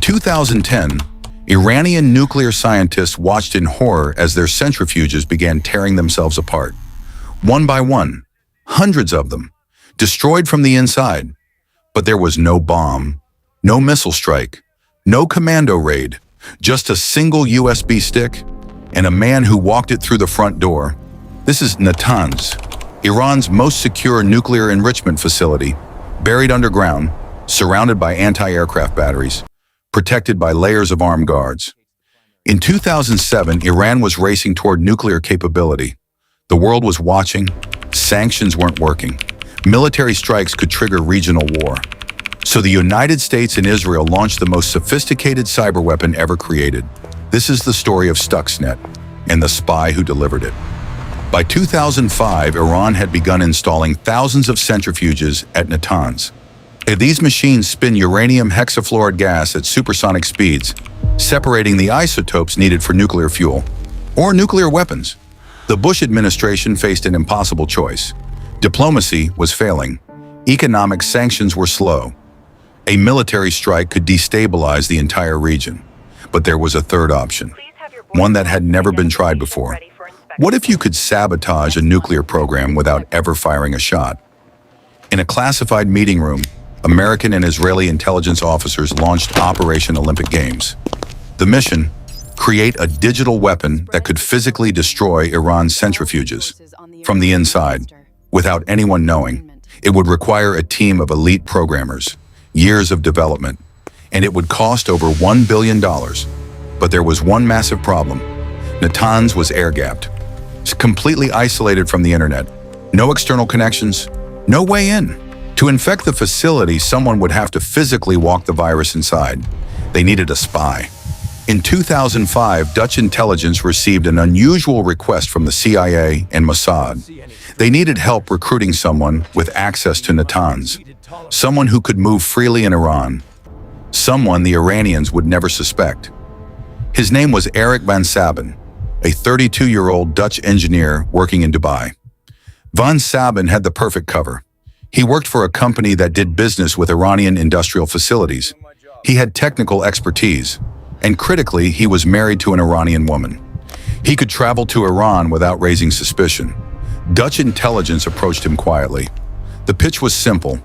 2010, Iranian nuclear scientists watched in horror as their centrifuges began tearing themselves apart. One by one, hundreds of them, destroyed from the inside. But there was no bomb, no missile strike, no commando raid, just a single USB stick and a man who walked it through the front door. This is Natanz, Iran's most secure nuclear enrichment facility, buried underground, surrounded by anti-aircraft batteries, protected by layers of armed guards. In 2007, Iran was racing toward nuclear capability. The world was watching. Sanctions weren't working. Military strikes could trigger regional war. So the United States and Israel launched the most sophisticated cyber weapon ever created. This is the story of Stuxnet and the spy who delivered it. By 2005, Iran had begun installing thousands of centrifuges at Natanz. These machines spin uranium hexafluoride gas at supersonic speeds, separating the isotopes needed for nuclear fuel or nuclear weapons. The Bush administration faced an impossible choice. Diplomacy was failing. Economic sanctions were slow. A military strike could destabilize the entire region. But there was a third option, one that had never been tried before. What if you could sabotage a nuclear program without ever firing a shot? In a classified meeting room, American and Israeli intelligence officers launched Operation Olympic Games. The mission: create a digital weapon that could physically destroy Iran's centrifuges from the inside, without anyone knowing. It would require a team of elite programmers, years of development, and it would cost over $1 billion. But there was one massive problem. Natanz was air-gapped, completely isolated from the internet. No external connections, no way in. To infect the facility, someone would have to physically walk the virus inside. They needed a spy. In 2005, Dutch intelligence received an unusual request from the CIA and Mossad. They needed help recruiting someone with access to Natanz, someone who could move freely in Iran, someone the Iranians would never suspect. His name was Eric van Sabin, a 32-year-old Dutch engineer working in Dubai. Van Sabin had the perfect cover. He worked for a company that did business with Iranian industrial facilities. He had technical expertise, and critically, he was married to an Iranian woman. He could travel to Iran without raising suspicion. Dutch intelligence approached him quietly. The pitch was simple: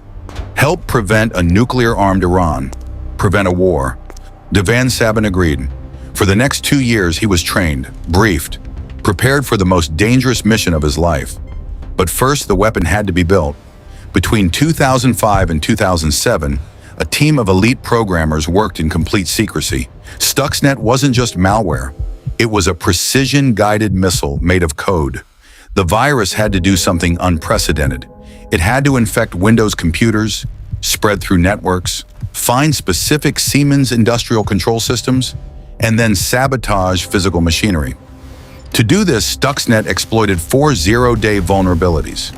help prevent a nuclear-armed Iran, prevent a war. Van Sabin agreed. For the next 2 years, he was trained, briefed, prepared for the most dangerous mission of his life. But first, the weapon had to be built. Between 2005 and 2007, a team of elite programmers worked in complete secrecy. Stuxnet wasn't just malware. It was a precision-guided missile made of code. The virus had to do something unprecedented. It had to infect Windows computers, spread through networks, find specific Siemens industrial control systems, and then sabotage physical machinery. To do this, Stuxnet exploited 4 zero-day vulnerabilities.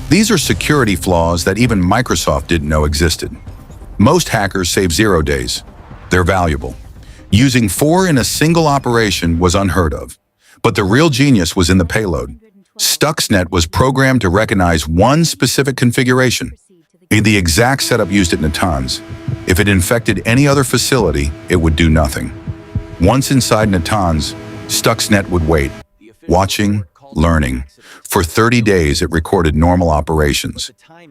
These are security flaws that even Microsoft didn't know existed. Most hackers save 0 days. They're valuable. Using 4 in a single operation was unheard of. But the real genius was in the payload. Stuxnet was programmed to recognize one specific configuration, the exact setup used at Natanz. If it infected any other facility, it would do nothing. Once inside Natanz, Stuxnet would wait, watching, learning. For 30 days, it recorded normal operations: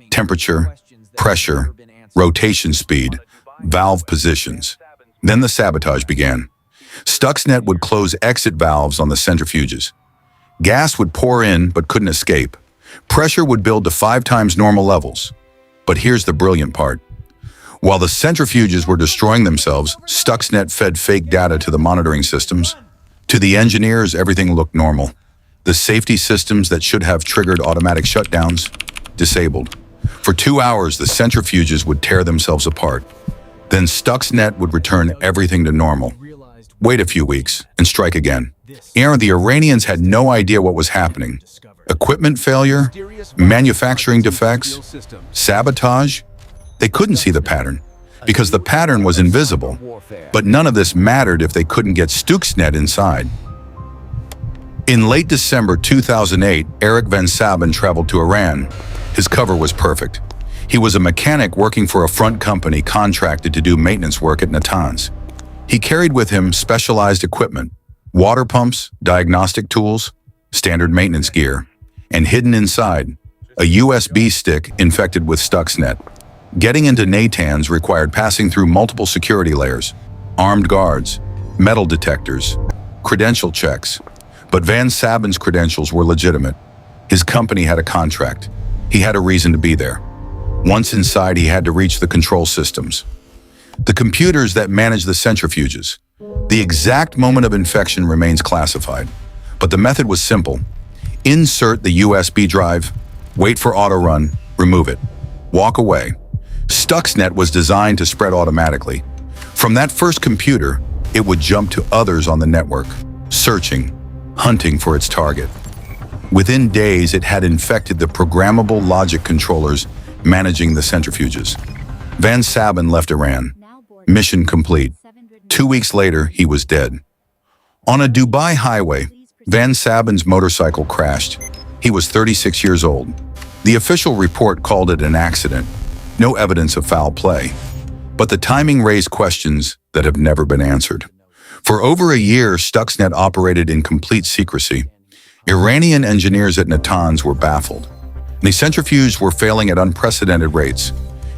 temperature, pressure, rotation speed, valve positions. Then the sabotage began. Stuxnet would close exit valves on the centrifuges. Gas would pour in but couldn't escape. Pressure would build to 5 times normal levels. But here's the brilliant part. While the centrifuges were destroying themselves, Stuxnet fed fake data to the monitoring systems. To the engineers, everything looked normal. The safety systems that should have triggered automatic shutdowns, disabled. For 2 hours, the centrifuges would tear themselves apart. Then Stuxnet would return everything to normal. Wait a few weeks and strike again. The Iranians had no idea what was happening. Equipment failure, manufacturing defects, sabotage. They couldn't see the pattern because the pattern was invisible. But none of this mattered if they couldn't get Stuxnet inside. In late December 2008, Eric van Sabin traveled to Iran. His cover was perfect. He was a mechanic working for a front company contracted to do maintenance work at Natanz. He carried with him specialized equipment, water pumps, diagnostic tools, standard maintenance gear, and hidden inside, a USB stick infected with Stuxnet. Getting into Natanz required passing through multiple security layers, armed guards, metal detectors, credential checks. But Van Saben's credentials were legitimate. His company had a contract. He had a reason to be there. Once inside, he had to reach the control systems, the computers that manage the centrifuges. The exact moment of infection remains classified, but the method was simple. Insert the USB drive, wait for auto run, remove it, walk away. Stuxnet was designed to spread automatically. From that first computer, it would jump to others on the network, searching, hunting for its target. Within days, it had infected the programmable logic controllers managing the centrifuges. Van Saben left Iran. Mission complete. 2 weeks later, he was dead. On a Dubai highway, Van Saben's motorcycle crashed. He was 36 years old. The official report called it an accident. No evidence of foul play. But the timing raised questions that have never been answered. For over a year, Stuxnet operated in complete secrecy. Iranian engineers at Natanz were baffled. The centrifuges were failing at unprecedented rates.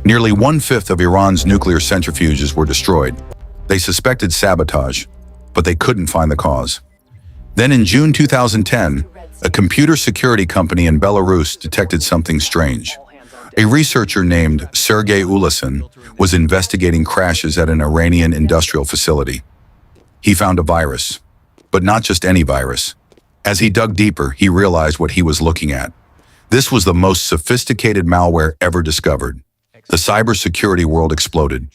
Nearly 1/5 of Iran's nuclear centrifuges were destroyed. They suspected sabotage, but they couldn't find the cause. Then in June 2010, a computer security company in Belarus detected something strange. A researcher named Sergei Ulasin was investigating crashes at an Iranian industrial facility. He found a virus, but not just any virus. As he dug deeper, he realized what he was looking at. This was the most sophisticated malware ever discovered. The cybersecurity world exploded.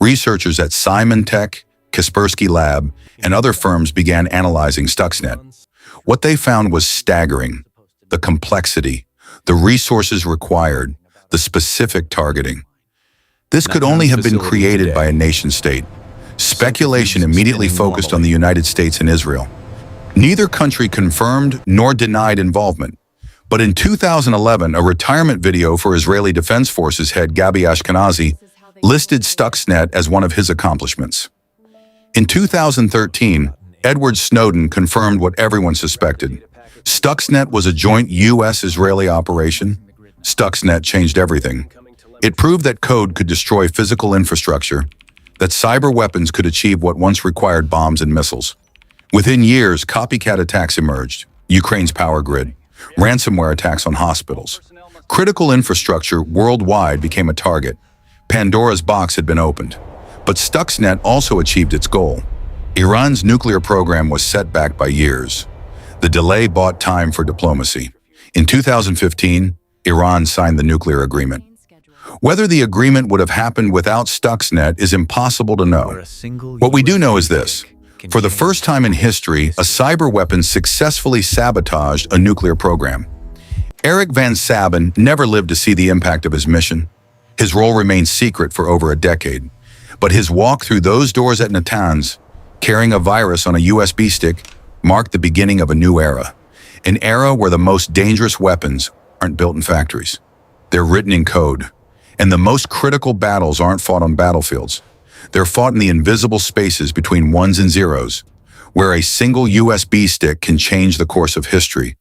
Researchers at Symantec, Kaspersky Lab, and other firms began analyzing Stuxnet. What they found was staggering. The complexity, the resources required, the specific targeting. This could only have been created by a nation-state. Speculation immediately focused on the United States and Israel. Neither country confirmed nor denied involvement. But in 2011, a retirement video for Israeli Defense Forces head Gabi Ashkenazi listed Stuxnet as one of his accomplishments. In 2013, Edward Snowden confirmed what everyone suspected. Stuxnet was a joint U.S.-Israeli operation. Stuxnet changed everything. It proved that code could destroy physical infrastructure, that cyber weapons could achieve what once required bombs and missiles. Within years, copycat attacks emerged. Ukraine's power grid, ransomware attacks on hospitals. Critical infrastructure worldwide became a target. Pandora's box had been opened. But Stuxnet also achieved its goal. Iran's nuclear program was set back by years. The delay bought time for diplomacy. In 2015, Iran signed the nuclear agreement. Whether the agreement would have happened without Stuxnet is impossible to know. What we do know is this. For the first time in history, a cyber weapon successfully sabotaged a nuclear program. Eric Van Saben never lived to see the impact of his mission. His role remained secret for over a decade. But his walk through those doors at Natanz, carrying a virus on a USB stick, marked the beginning of a new era. An era where the most dangerous weapons aren't built in factories. They're written in code. And the most critical battles aren't fought on battlefields. They're fought in the invisible spaces between ones and zeros, where a single USB stick can change the course of history.